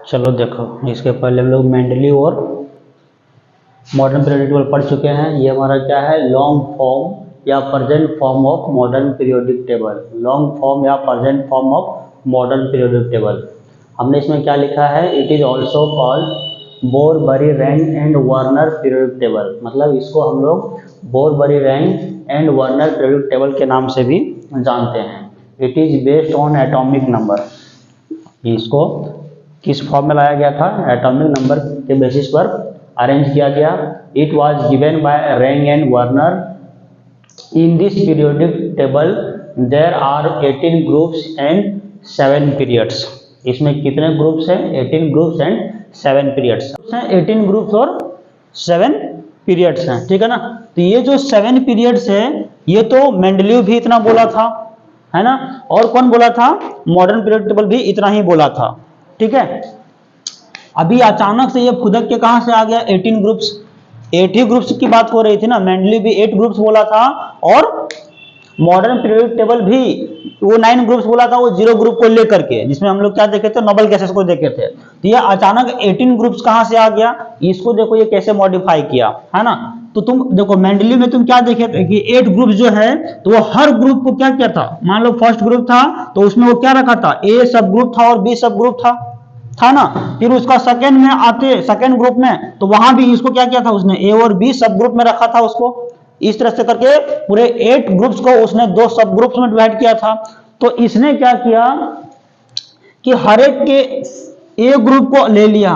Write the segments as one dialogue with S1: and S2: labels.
S1: चलो देखो, इसके पहले हम लोग मेंडलीव और मॉडर्न पीरियोडिक टेबल पढ़ चुके हैं। ये हमारा क्या है, लॉन्ग फॉर्म या present form of modern periodic table. Long form या present form of modern periodic table. हमने इसमें क्या लिखा है, it is also called Bohr Bury Rang and Werner periodic table. मतलब इसको हम लोग Bohr Bury Rang and Werner periodic table के नाम से भी जानते हैं। It is based on atomic number. इसको किस फॉर्म में लाया गया था, एटॉमिक नंबर के बेसिस पर अरेंज किया गया। It was given by Rang and Werner. In this periodic table there are 18 groups and 7 periods. इसमें कितने ग्रुप्स हैं, 18 ग्रुप्स एंड 7 पीरियड्स हैं। 18 ग्रुप्स और 7 पीरियड्स हैं, ठीक है ना। तो ये जो 7 पीरियड्स है, ये तो मेंडलीव भी इतना बोला था, है ना। और कौन बोला था, मॉडर्न पीरियोडिक टेबल भी इतना ही बोला था, ठीक है। अभी अचानक से ये फुदक के कहां से आ गया, 18 ग्रुप्स। 8 ही ग्रुप्स की बात हो रही थी ना, मेंडलीव भी 8 ग्रुप्स बोला था और मॉडर्न पीरियोडिक टेबल भी वो 9 ग्रुप्स बोला था, वो 0 ग्रुप को लेकर के, जिसमें हम लोग क्या देखे थे, नोबल गैसेस को देखे थे। तो ये अचानक 18 ग्रुप्स कहां से आ गया, इसको देखो ये कैसे मॉडिफाई किया, है ना। तो तुम देखो मेंडलीव में तुम क्या देखे थे कि 8 ग्रुप जो है, तो वो हर ग्रुप को क्या किया था, मान लो फर्स्ट ग्रुप था तो उसमें वो क्या रखा था, ए सब ग्रुप था और बी सब ग्रुप था ना। फिर उसका सेकंड में आते, सेकंड ग्रुप में, तो वहां भी इसको क्या किया था उसने, ए और बी सब ग्रुप में रखा था उसको। इस तरह से करके पूरे 8 ग्रुप्स को उसने 2 सब ग्रुप्स में डिवाइड किया था। तो इसने क्या किया कि हर एक के ए ग्रुप को ले लिया,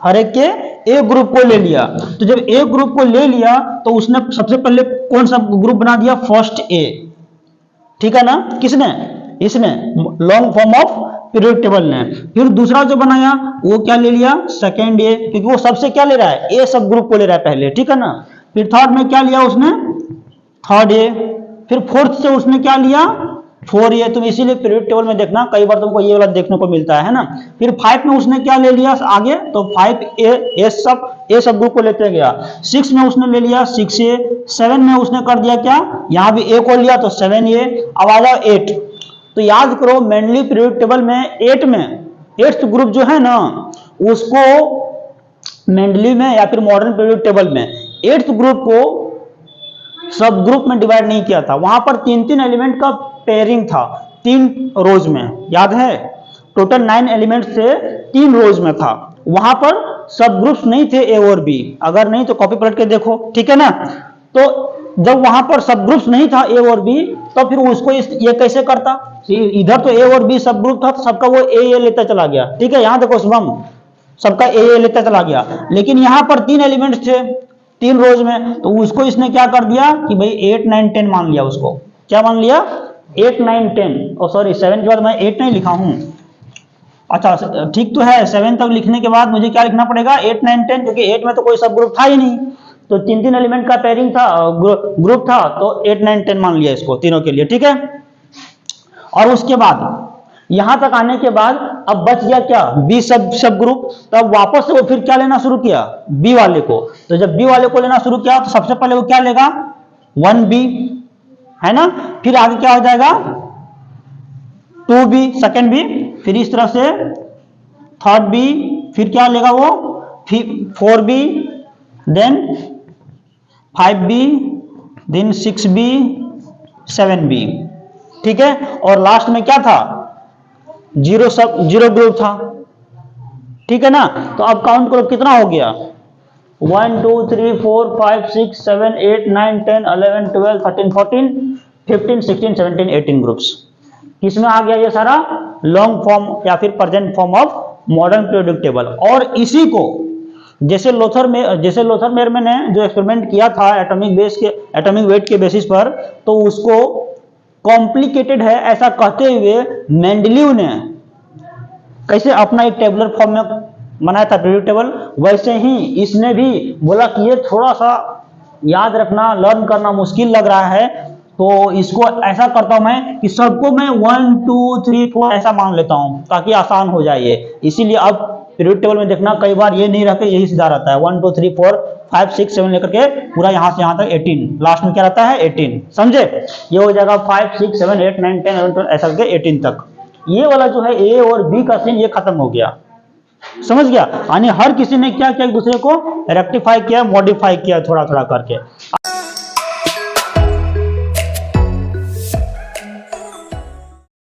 S1: हर एक के ए ग्रुप को ले लिया। तो जब ए ग्रुप को ले लिया तो उसने सबसे पहले कौन सा ग्रुप बना दिया, फर्स्ट ए, ठीक है ना। किसने, इसने, long form of periodic table ने। फिर दूसरा जो बनाया वो क्या ले लिया, सेकेंड ए, क्योंकि वो सबसे क्या ले रहा है, ए सब ग्रुप को ले रहा है पहले, ठीक है ना। फिर थर्ड में क्या लिया उसने, थर्ड ए। फिर फोर्थ से उसने क्या लिया, 4 ए। तुम इसीलिए पीरियोडिक टेबल में देखना कई बार तुमको ये वाला देखने को मिलता है ना। फिर 5 में उसने क्या ले लिया आगे, तो 5 ए सब ग्रुप को लेते गया। 6 में उसने ले लिया 6 ए। 7 में उसने कर दिया क्या, यहां भी ए को लिया तो 7 ए। अब आ जाओ 8। तो याद करो मेंडलीव पीरियोडिक टेबल में 8 में 8th ग्रुप जो है ना, उसको मेंडलीव में या फिर मॉडर्न पीरियोडिक टेबल में 8th ग्रुप को सब ग्रुप में डिवाइड नहीं किया था। वहां पर 3-3 एलिमेंट का पेयरिंग था 3 रोज में, याद है। टोटल 9 एलिमेंट से 3 रोज में था। वहां पर सब ग्रुप्स नहीं थे ए और बी, अगर नहीं तो कॉपी पलट के देखो, ठीक है ना। तो जब वहां पर सब ग्रुप्स नहीं था ए और बी, तो फिर उसको ये कैसे करता, इधर तो ए और बी सब ग्रुप था तो सबका वो ए लेता चला गया, ठीक है। यहां देखो शुभम, सबका ए लेता चला गया, लेकिन यहां पर 3 एलिमेंट्स थे 3 रोज में, तो उसको इसने क्या कर दिया कि भाई 8, 9, 10 मान लिया। उसको क्या मान लिया, 8, 9, 10। और सॉरी 7 के बाद मैं 8 नहीं लिखा हूं, अच्छा ठीक तो है। 7 तक लिखने के बाद मुझे क्या लिखना पड़ेगा, 8, 9, 10, क्योंकि 8 में तो कोई सब ग्रुप था ही नहीं। तो 3-3 एलिमेंट का पेयरिंग था, ग्रुप था, तो 8, 9, 10 मान लिया इसको तीनों के लिए, ठीक है। और उसके बाद यहां तक आने के बाद अब बच गया क्या, बी सब ग्रुप। तो अब वापस से वो फिर क्या लेना शुरू किया, बी वाले को। तो जब बी वाले को लेना शुरू किया तो सबसे पहले वो क्या लेगा, 1b, है ना। फिर आगे क्या हो जाएगा, 2b, सेकेंड बी। फिर इस तरह से थर्ड बी, फिर क्या लेगा वो, 4b, then 5b, then 6b, 7b, ठीक है। और लास्ट में क्या था, 0 ग्रुप था, ठीक है ना। तो अब काउंट करो कितना हो गया, 1 2 3 4 5 6 7 8 9 10 11 12 13 14 15 16 17 18 ग्रुप्स। किसमें आ गया ये सारा, लॉन्ग फॉर्म या फिर present form of modern periodic table. और इसी को जैसे लोथर मेयरमैन ने जो एक्सपेरिमेंट किया था एटॉमिक वेट के बेसिस पर, तो उसको कॉम्प्लिकेटेड है ऐसा कहते हुए मेंडलीव ने कैसे अपना एक टेबुलर फॉर्म में बनाया था पीरियोडिक टेबल, वैसे ही इसने भी बोला कि ये थोड़ा सा याद रखना, लर्न करना मुश्किल लग रहा है, तो इसको ऐसा करता हूं मैं कि सबको मैं 1 2 3 4 ऐसा मान लेता हूं ताकि आसान हो जाए ये। इसीलिए अब पीरियोडिक टेबल में देखना कई बार ये नहीं रहता, यही सीधा रहता है 1 2 3 4 5 6 7 लेकर के पूरा यहां से यहां तक 18, लास्ट में क्या रहता है 18, समझे। ये हो जाएगा 5 6 7 8 9 10 11 12 ऐसा करके 18 तक। ये वाला जो है ए और बी का सीन ये खत्म हो गया, समझ गया? यानी हर किसी ने क्या किया, एक दूसरे को रेक्टिफाई किया, मॉडिफाई किया थोड़ा थोड़ा करके।